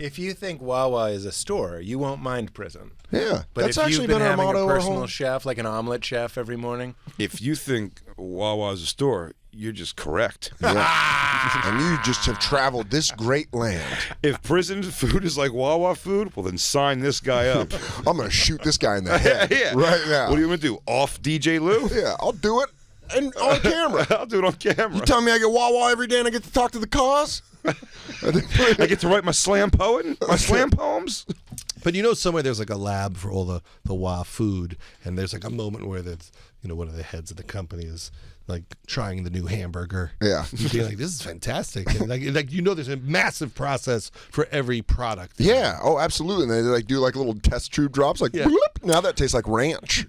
If you think Wawa is a store, you won't mind prison. Yeah, But that's if actually you've been been our having motto a our personal whole. chef, like an omelet chef every morning, If you think Wawa is a store, you're just correct. And you just have traveled this great land. If prison food is like Wawa food, well then sign this guy up. I'm gonna shoot this guy in the head Yeah. right now. What are you gonna do? Off DJ Lou? Yeah, I'll do it and on camera. I'll do it on camera. You tell me I get Wawa every day and I get to talk to the cause? I get to write my slam poems. But somewhere there's like a lab for all the Wawa food, and there's like a moment where that's one of the heads of the company is like trying the new hamburger. Yeah. You'd be like, this is fantastic. And there's a massive process for every product. Yeah. Oh, absolutely. And they like do like little test tube drops, like bloop. Now that tastes like ranch.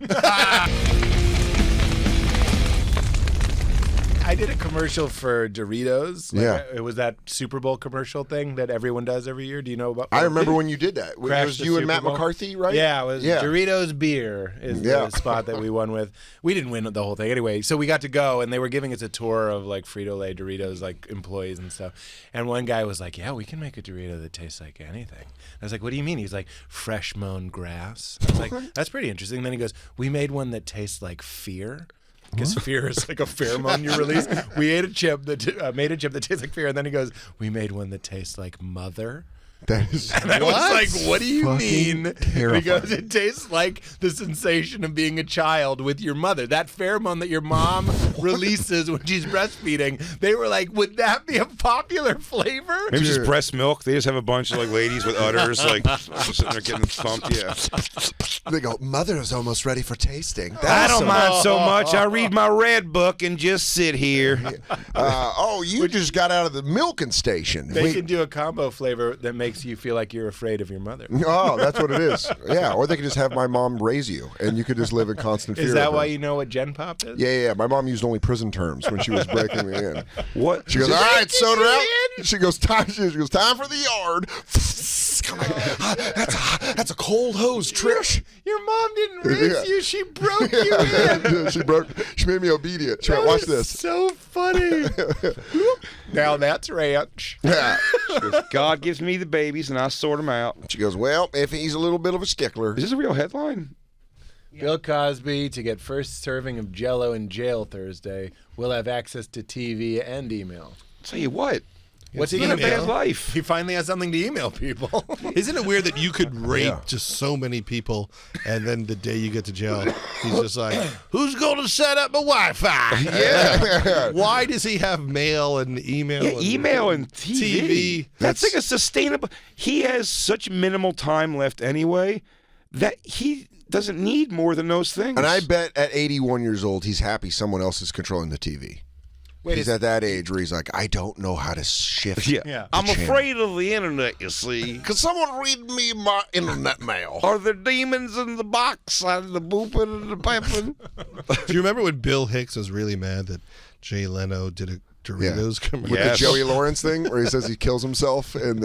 I did a commercial for Doritos. Yeah. It was that Super Bowl commercial thing that everyone does every year. Do you know about I remember when you did that. It was the you and Super Matt Bowl? McCarthy, right? Yeah, it was Doritos beer is Yeah. the spot that we won with. We didn't win the whole thing anyway. So we got to go, and they were giving us a tour of like Frito-Lay Doritos, like employees and stuff. And one guy was like, yeah, we can make a Dorito that tastes like anything. I was like, what do you mean? He's like, fresh mown grass. I was like, that's pretty interesting. And then he goes, we made one that tastes like fear. Because fear is like a pheromone you release. We ate a chip that made a chip that tastes like fear, and then he goes, "We made one that tastes like mother." That is And I was like, "What do you mean?" terrifying. Because it tastes like the sensation of being a child with your mother. That pheromone that your mom releases when she's breastfeeding. They were like, "Would that be a popular flavor?" Maybe just breast milk. They just have a bunch of like ladies with udders, like sitting there getting pumped. Yeah. They go, Mother's almost ready for tasting. I don't mind so much. I read my red book and just sit here. You just got out of the milking station. They can do a combo flavor that makes you feel like you're afraid of your mother. Oh, that's what it is. Yeah, or they could just have my mom raise you, and you could just live in constant fear. Is that of her. why you know what Gen Pop is? Yeah. My mom used only prison terms when she was breaking me in. What? She goes, all right, Soder out. She goes, time for the yard. That's a cold hose, Trish. Your mom didn't raise you; she broke you in. She made me obedient. She went, watch this. So funny. Now that's ranch. Yeah. She goes, God gives me the babies and I sort them out. She goes, well, if he's a little bit of a stickler. Is this a real headline? Bill Cosby to get first serving of Jell-O in jail Thursday will have access to TV and email. Tell you what. What's he It's been gonna a bad do? life. He finally has something to email people. Isn't it weird that you could rape just so many people, and then the day you get to jail, he's just like, who's going to set up my Wi-Fi? Yeah. Why does he have mail and email? Yeah, email and TV. That's like a sustainable. He has such minimal time left anyway that he doesn't need more than those things. And I bet at 81 years old, he's happy someone else is controlling the TV. He's at that age where he's like, I don't know how to shift. Yeah. I'm afraid of the internet, you see. Could someone read me my internet mail? Are there demons in the box? The booping and the piping? Do you remember when Bill Hicks was really mad that Jay Leno did a Doritos commercial? With the Joey Lawrence thing where he says he kills himself and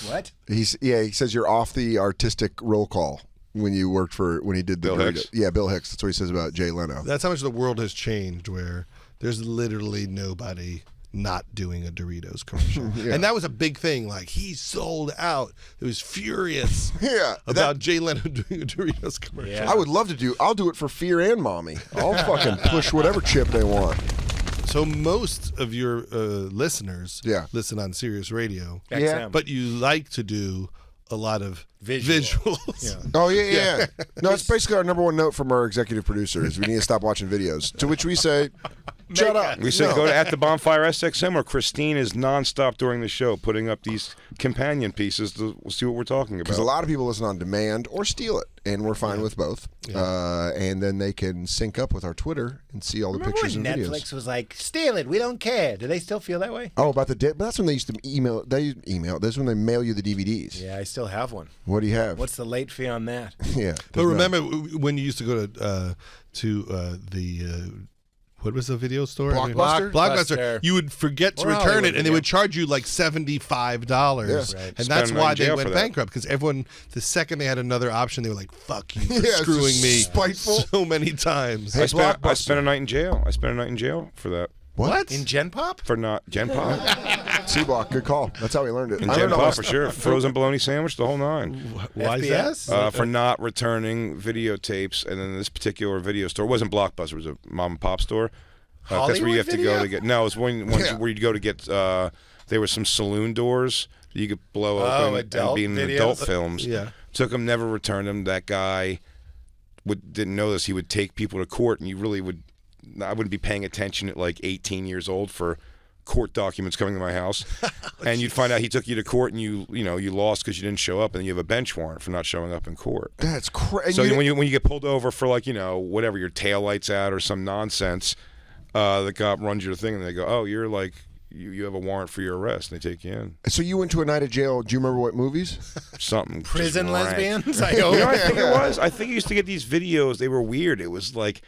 What? he says you're off the artistic roll call when he did the Bill Doritos. Hicks? Yeah, Bill Hicks. That's what he says about Jay Leno. That's how much the world has changed, where there's literally nobody not doing a Doritos commercial. And that was a big thing. Like, he sold out. It was furious about Jay Leno doing a Doritos commercial. Yeah. I would love to I'll do it for Fear and Mommy. I'll fucking push whatever chip they want. So most of your listeners listen on Sirius Radio. Yeah. But you like to do a lot of visuals. Yeah. Oh, yeah. No, it's basically our number one note from our executive producer is we need to stop watching videos. To which we say, shut up. We said go to at the Bonfire SXM, where Christine is nonstop during the show putting up these companion pieces to see what we're talking about. Because a lot of people listen on demand or steal it, and we're fine with both. And then they can sync up with our Twitter and see all the pictures and videos. Netflix was like, steal it, we don't care. Do they still feel that way? Oh, about but that's when they used to email. That's when they mail you the DVDs. Yeah, I still have one. What do you have? What's the late fee on that? Yeah. But remember when you used to go to the what was the video store? Blockbuster. You would forget to return it, and they would charge you like $75. Yes. Right. And that's why they went bankrupt, because everyone, the second they had another option, they were like, fuck you for screwing me spiteful. so many times. I spent a night in jail. I spent a night in jail for that. What? In Gen Pop? For not Gen Pop. C-Block, good call. That's how we learned it. And I Gen learned all Pop this for sure. Frozen bologna sandwich, the whole nine. Why is that? For not returning videotapes, and then this particular video store, it wasn't Blockbuster, it was a mom and pop store. That's where you have to go to get. No, it's where you'd go to get. There were some saloon doors that you could blow open and be in adult films. Yeah. Took them, never returned them. That guy didn't know this. He would take people to court, and you really would. I wouldn't be paying attention at like 18 years old for court documents coming to my house, and you'd find out he took you to court, and you lost because you didn't show up, and then you have a bench warrant for not showing up in court. That's crazy. So when you get pulled over for like whatever, your taillight's out or some nonsense, the cop runs your thing, and they go, "Oh, you're like you have a warrant for your arrest," and they take you in. So you went to a night of jail. Do you remember what movies? Something Prison just rank. lesbians. You know what I think it was? I think I used to get these videos. They were weird. It was like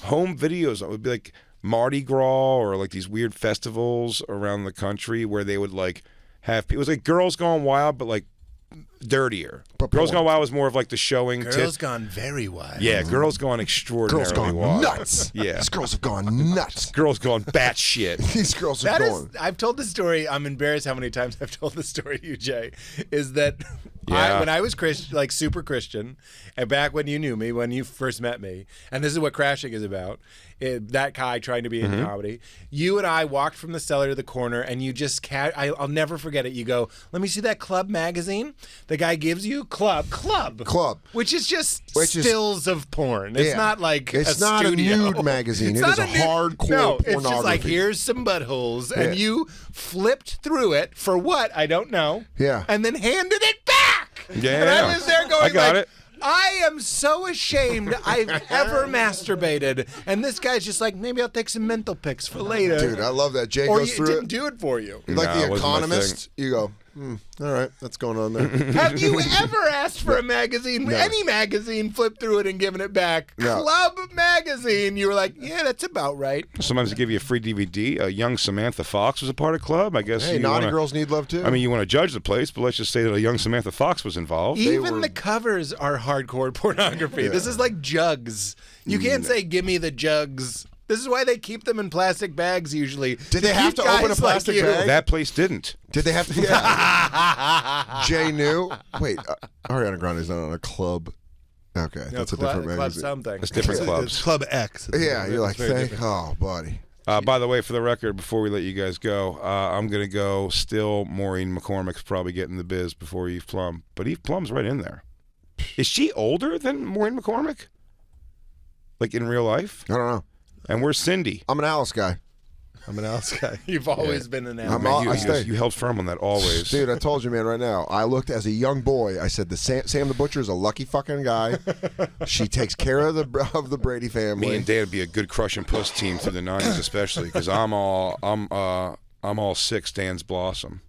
home videos. It would be like Mardi Gras or like these weird festivals around the country where they would like have. It was like Girls Gone Wild, but like dirtier. But Girls porn. Gone Wild was more of like the showing. Girls Gone Very Wild. Yeah, Girls Gone extraordinarily Girls gone wild. nuts. Yeah, These girls have gone nuts. Girls Gone batshit. These girls are going. I've told the story. I'm embarrassed how many times I've told the story to you, Jay. Is that Yeah. when I was like super Christian, and back when you knew me, when you first met me, and this is what Crashing is about. That guy trying to be in comedy. You and I walked from the cellar to the corner, and you just I'll never forget it. You go, "Let me see that Club magazine." The guy gives you Club, which is just stills of porn. It's not like it's a not studio. a nude magazine. It's It is not a nude- hardcore No, pornography. it's just like here's some buttholes, and you flipped through it for what I don't know. Yeah. and then handed it back. Yeah. and I was there going, I got like, it. I am so ashamed I've ever masturbated. And this guy's just like, maybe I'll take some mental pics for later. Dude, I love that. Jay or goes you through didn't it. do it for you. Like No, it The wasn't my Economist, you go, all right, that's going on there. Have you ever asked for a magazine, any magazine, flipped through it and given it back? No. Club magazine. You were like, yeah, that's about right. Sometimes they give you a free DVD. Young Samantha Fox was a part of Club. I guess. Hey, you naughty wanna- girls need love too. I mean, you want to judge the place, but let's just say that a young Samantha Fox was involved. Even the covers are hardcore pornography. This is like jugs. You can't say, give me the jugs. This is why they keep them in plastic bags usually. Did they have keep to open a guys plastic like you. bag? That place didn't. Did they have to? Yeah. Jay knew. Wait, Ariana Grande's not on a Club. Okay, No, that's a Club different magazine. something. It's different It's clubs. Club X. Yeah, you're like, It's very thank, different. oh, buddy. By the way, for the record, before we let you guys go, I'm going to go still Maureen McCormick's probably getting the biz before Eve Plum. But Eve Plum's right in there. Is she older than Maureen McCormick? Like in real life? I don't know. And where's Cindy? I'm an Alice guy. I'm an Alice guy. You've always been an I'm animal. all- You, I you, stay. you held firm on that always. Dude, I told you, man, right now. I looked as a young boy. I said, "Sam the Butcher is a lucky fucking guy. She takes care of the Brady family." Me and Dan would be a good crush and puss team through the 90s, especially because I'm all six. Dan's Blossom.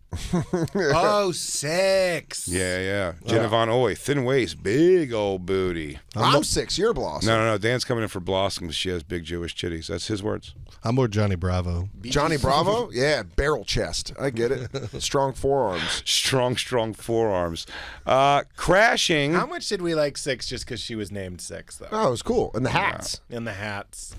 Oh, 6. Yeah. Jenna Von Oy, thin waist, big old booty. I'm 6. You're Blossom. No. Dan's coming in for Blossom because she has big Jewish titties. That's his words. I'm more Johnny Bravo. Johnny Bravo? Yeah, barrel chest. I get it. Strong forearms. Strong forearms. Crashing. How much did we like 6 just because she was named 6, though? Oh, it was cool. And the hats. In the hats.